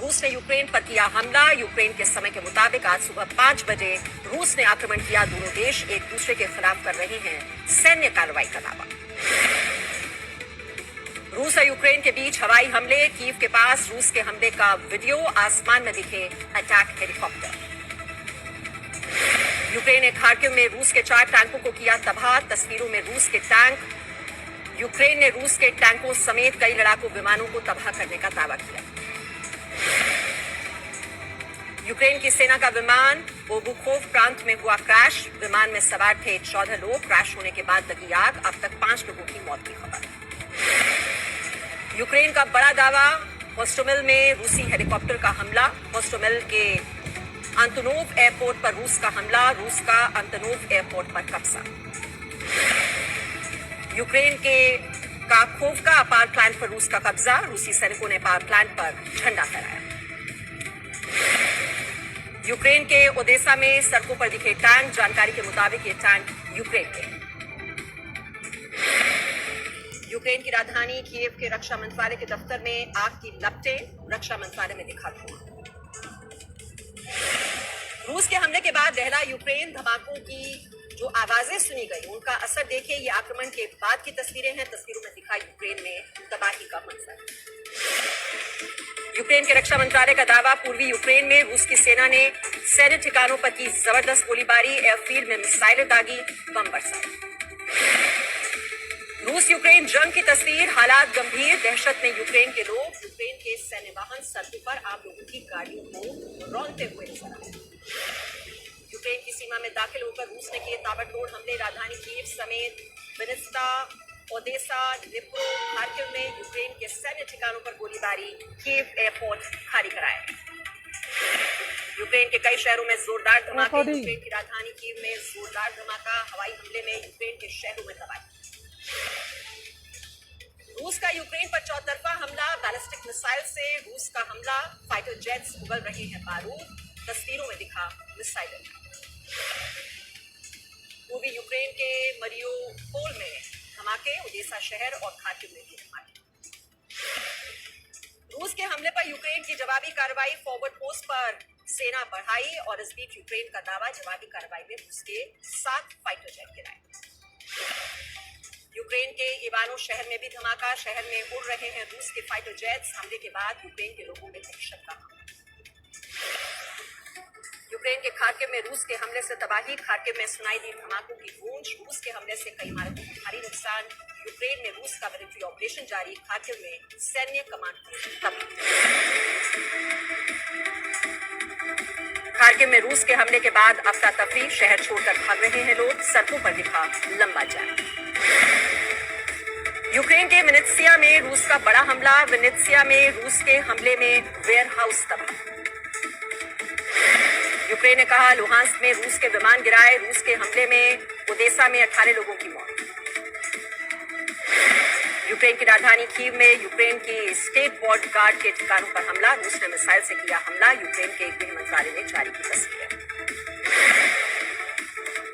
रूस ने यूक्रेन पर किया हमला। यूक्रेन के समय के मुताबिक आज सुबह 5 बजे रूस ने आक्रमण किया। दोनों देश एक दूसरे के खिलाफ कर रहे हैं सैन्य कार्रवाई का दावा। रूस और यूक्रेन के बीच हवाई हमले। कीव के पास रूस के हमले का वीडियो। आसमान में दिखे अटैक हेलीकॉप्टर। यूक्रेन ने खार्किव में रूस के 4 टैंकों को किया तबाह। तस्वीरों में रूस के टैंक। यूक्रेन ने रूस के टैंकों समेत कई लड़ाकू विमानों को तबाह करने का दावा किया। यूक्रेन की सेना का विमान ओबुखोव प्रांत में हुआ क्रैश। विमान में सवार थे 14 लोग। क्रैश होने के बाद लगी आग। अब तक 5 लोगों की मौत की खबर। यूक्रेन का बड़ा दावा। होस्टोमिल में रूसी हेलीकॉप्टर का हमला। होस्टोमिल के अंतनोव एयरपोर्ट पर रूस का हमला। रूस का अंतनोव एयरपोर्ट पर कब्जा। यूक्रेन के काखोवका पावर प्लांट पर रूस का कब्जा। रूसी सैनिकों ने पावर प्लांट पर झंडा फहराया। यूक्रेन के ओडेसा में सड़कों पर दिखे टैंक। जानकारी के मुताबिक ये टैंक यूक्रेन के। यूक्रेन की राजधानी कीव के रक्षा मंत्रालय के दफ्तर में आग की लपटें। रक्षा मंत्रालय में दिखा धुआं। रूस के हमले के बाद दहला यूक्रेन। धमाकों की जो आवाजें सुनी गई उनका असर देखिए। ये आक्रमण के बाद की तस्वीरें हैं। तस्वीरों में दिखा यूक्रेन में तबाही का मंजर। यूक्रेन के रक्षा मंत्रालय का दावा। पूर्वी यूक्रेन में रूस की सेना ने सैन्य ठिकानों पर की जबरदस्त गोलीबारी। एयरफील्ड में मिसाइलें दागी, बम बरसाए। रूस यूक्रेन जंग की तस्वीर। हालात गंभीर। दहशत में यूक्रेन के लोग। यूक्रेन के सैन्य वाहन सड़कों पर आम लोगों की गाड़ियों को रौंदते हुए नजर आए। यूक्रेन की सीमा में दाखिल होकर रूस ने किए ताबड़तोड़ हमले। राजधानी कीव समेत विनित्सा, ओडेसा, डिप्रो, खार्किव में यूक्रेन के सैन्य ठिकानों पर गोलीबारी। कीव एयरपोर्ट खाली कराया। यूक्रेन के कई शहरों में जोरदार धमाके। यूक्रेन की राजधानी कीव में जोरदार धमाका। हवाई हमले में यूक्रेन के शहरों में तबाही। रूस का यूक्रेन पर चौतरफा हमला। बैलिस्टिक मिसाइल से रूस का हमला। फाइटर जेट्स उगल रहे हैं बारूद। तस्वीरों में दिखा मिसाइल। पूर्वी यूक्रेन के मरियोपोल में धमाके। ओडेसा शहर और खार्किव में भी धमाके। रूस के हमले पर यूक्रेन की जवाबी कार्रवाई। फॉरवर्ड पोस्ट पर सेना बढ़ाई। और इस बीच यूक्रेन का दावा जवाबी कार्रवाई में रूस के 7 फाइटर जेट गिराए। यूक्रेन के इवानो शहर में भी धमाका। शहर में उड़ रहे हैं रूस के फाइटर जेट्स। हमले के बाद यूक्रेन के लोगों में दहशत का माहौल। यूक्रेन के खार्किव में रूस के हमले से तबाही। खार्किव में सुनाई दी धमाकों की गूंज। रूस के हमले से कई इमारतों को भारी नुकसान। यूक्रेन में रूस का मिलिट्री ऑपरेशन जारी। खार्किव में सैन्य कमांड तबाही। खार्किव में रूस के हमले के बाद अफरा तफरी। शहर छोड़कर भाग रहे हैं लोग। सड़कों पर दिखा लंबा जाम। यूक्रेन के विनित्सिया में रूस का बड़ा हमला। विनित्सिया में रूस के हमले में वेयरहाउस तबाह। यूक्रेन ने कहा लुहांस्क में रूस के विमान गिराए। रूस के हमले में ओडेसा में 18 लोगों की मौत। यूक्रेन की राजधानी कीव में यूक्रेन की स्टेट बॉर्डर गार्ड के ठिकानों पर हमला। रूस ने मिसाइल से किया हमला। यूक्रेन के गृह मंत्रालय ने जारी की तस्वीरें।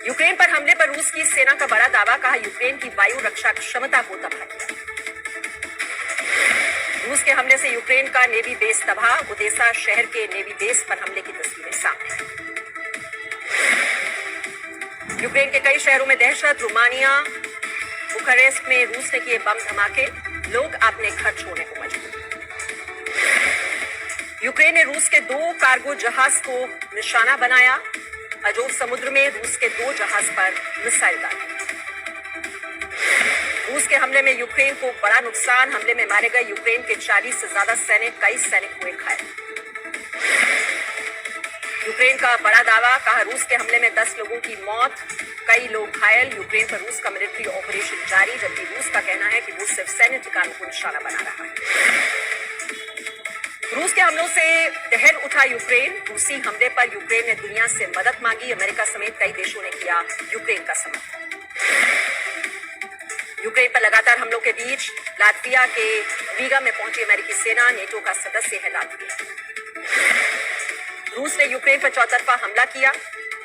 यूक्रेन पर हमले पर रूस की सेना का बड़ा दावा। कहा यूक्रेन की वायु रक्षा क्षमता को तबाह किया। रूस के हमले से यूक्रेन का नेवी बेस तबाह। ओडेसा शहर के नेवी बेस पर हमले की तस्वीरें सामने। यूक्रेन के कई शहरों में दहशत। रोमानिया, बुखारेस्ट में रूस ने किए बम धमाके। लोग अपने घर छोड़ने को मजबूर। यूक्रेन ने रूस के 2 कार्गो जहाज को निशाना बनाया। अजोव समुद्र में रूस के 2 जहाज पर मिसाइल दागी। रूस के हमले में यूक्रेन को बड़ा नुकसान। हमले में मारे गए यूक्रेन के 40 से ज्यादा सैनिक। कई सैनिक हुए घायल। यूक्रेन का बड़ा दावा। कहा रूस के हमले में 10 लोगों की मौत, कई लोग घायल। यूक्रेन पर रूस का मिलिट्री ऑपरेशन जारी। जबकि रूस का कहना है कि वो सिर्फ सैन्य ठिकानों को निशाना बना रहा है। रूस के हमलों से दहल उठा यूक्रेन। रूसी हमले पर यूक्रेन ने दुनिया से मदद मांगी। अमेरिका समेत कई देशों ने किया यूक्रेन का समर्थन। यूक्रेन पर लगातार हमलों के बीच लातविया के रीगा में पहुंची अमेरिकी सेना। नेटो का सदस्य है लातविया। रूस ने यूक्रेन पर चौतरफा हमला किया।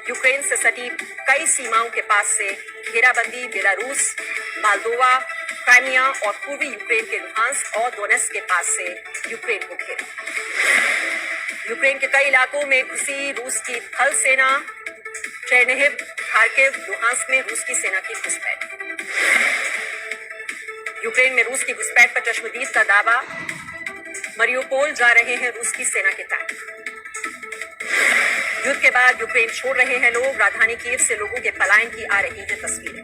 यूक्रेन से सटी कई सीमाओं के पास से घेराबंदी। बेलारूस, मोल्दोवा, क्राइमिया और पूर्वी यूक्रेन के लुहांस्क और डोनेट्स्क के पास से यूक्रेन को घेरा। यूक्रेन के कई इलाकों में घुसी रूस की थल सेना। चेरनिहिव, खार्किव, लुहांस्क में रूस की सेना की घुसपैठ। यूक्रेन में रूस की घुसपैठ पर चश्मदीद का दावा। मरियोपोल जा रहे हैं रूस की सेना के टैंक। युद्ध के बाद यूक्रेन छोड़ रहे हैं लोग। राजधानी कीव से लोगों के पलायन की आ रही हैं तस्वीरें।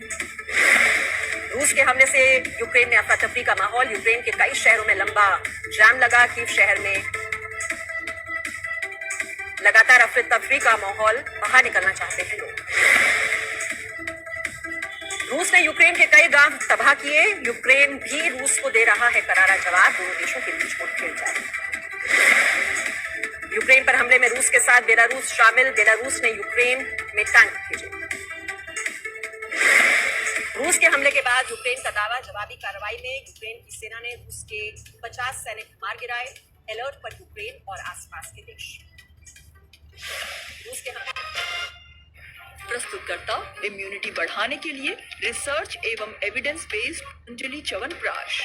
रूस के हमले से यूक्रेन में अफरा तफरी का माहौल। यूक्रेन के कई शहरों में लंबा जाम लगा। कीव शहर में लगातार अफरा तफरी का माहौल। बाहर निकलना चाहते हैं लोग। रूस ने यूक्रेन के कई गांव तबाह किए। यूक्रेन भी रूस को दे रहा है करारा जवाब। दोनों देशों के बीच मुठभेड़ जारी। यूक्रेन पर हमले में रूस के साथ बेलारूस शामिल। बेलारूस ने यूक्रेन में टैंक भेजे। रूस के हमले के बाद यूक्रेन का दावा। जवाबी कार्रवाई में यूक्रेन की सेना ने रूस के 50 सैनिक मार गिराए। अलर्ट पर यूक्रेन और आसपास के देश। रूस के प्रस्तुतकर्ता इम्यूनिटी बढ़ाने के लिए रिसर्च एवं एविडेंस बेस्ड अंजलि च्यवनप्राश।